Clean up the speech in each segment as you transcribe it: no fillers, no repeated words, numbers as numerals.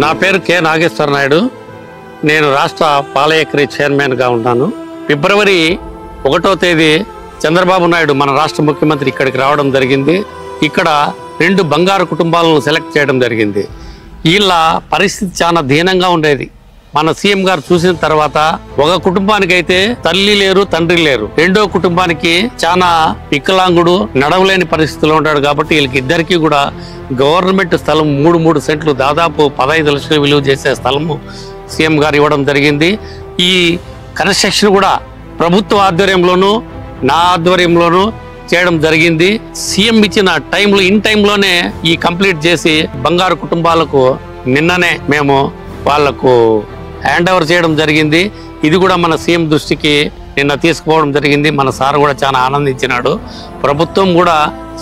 నా పేరు కె నాగేశ్వర నాయుడు. నేను రాష్ట్ర పాలయక్రీ చైర్మన్ గా ఉన్నాను. ఫిబ్రవరి 1వ తేదీ చంద్రబాబు నాయుడు మన రాష్ట్ర ముఖ్యమంత్రి ఇక్కడికి రావడం జరిగింది. ఇక్కడ 2 బంగారు కుటుంబాలను సెలెక్ట్ చేయడం జరిగింది. వీళ్ళ పరిస్థితి చాలా దీనంగా ఉండేది. మన సీఎం గారు చూసిన తర్వాత ఒక కుటుంబానికి అయితే తల్లి లేరు, తండ్రి లేరు. 2వ కుటుంబానికి చాలా వికలాంగుడు, నడవలేని పరిస్థితిలో ఉంటాడు. కాబట్టి వీళ్ళకి ఇద్దరికి కూడా గవర్నమెంట్ స్థలం 3 సెంట్లు, దాదాపు 15 లక్షలు విలువ చేసే స్థలము సీఎం గారు ఇవ్వడం జరిగింది. ఈ కన్స్ట్రక్షన్ కూడా ప్రభుత్వ ఆధ్వర్యంలోనూ నా ఆధ్వర్యంలోనూ చేయడం జరిగింది. సీఎం ఇచ్చిన టైంలో ఇన్ టైంలోనే ఈ కంప్లీట్ చేసి బంగారు కుటుంబాలకు నిన్ననే మేము వాళ్లకు హ్యాండ్ ఓవర్ చేయడం జరిగింది. ఇది కూడా మన సీఎం దృష్టికి నిన్న తీసుకుపోవడం జరిగింది. మన సార్ కూడా చాలా ఆనందించినాడు. ప్రభుత్వం కూడా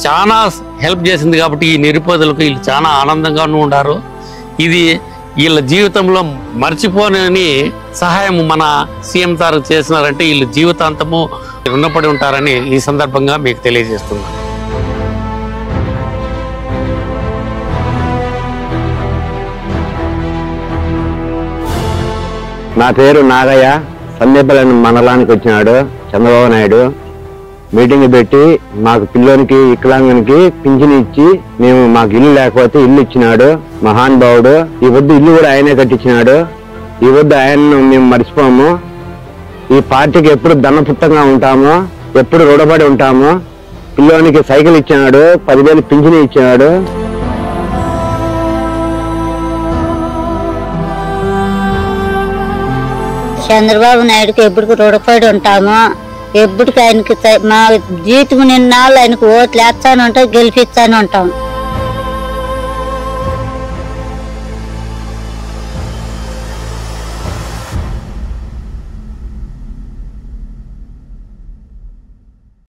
చాలా హెల్ప్ చేసింది. కాబట్టి ఈ నిరుపేదలకు వీళ్ళు చాలా ఆనందంగానూ ఉన్నారు. ఇది వీళ్ళ జీవితంలో మర్చిపోని సహాయం మన సీఎం సార్ చేసినారంటే వీళ్ళు జీవితాంతము రుణపడి ఉంటారని ఈ సందర్భంగా మీకు తెలియజేస్తున్నాను. నా పేరు నాగయ్య. సందేపల్లి మండలానికి వచ్చినాడు చంద్రబాబు నాయుడు. మీటింగ్ పెట్టి మాకు పిల్లోనికి వికలాంగునికి పింఛన్ ఇచ్చి మేము మాకు ఇల్లు లేకపోతే ఇల్లు ఇచ్చినాడు మహానుభావుడు. ఈ వద్దు ఇల్లు కూడా ఆయనే కట్టించినాడు. ఈ వద్దు ఆయన్ను మేము మర్చిపోము. ఈ పార్టీకి ఎప్పుడు ధనపుట్టంగా ఉంటాము, ఎప్పుడు రుణపడి ఉంటాము. పిల్లోనికి సైకిల్ ఇచ్చినాడు, 10,000 పింఛన్ ఇచ్చినాడు. చంద్రబాబు నాయుడుకి ఎప్పటికి రుణపడి ఉంటాము. ఎప్పటికి ఆయనకి మా జీవితం నిన్నాళ్ళు ఆయనకు ఓట్లు వేస్తాను ఉంటాం, గెలిపిస్తాను ఉంటాం.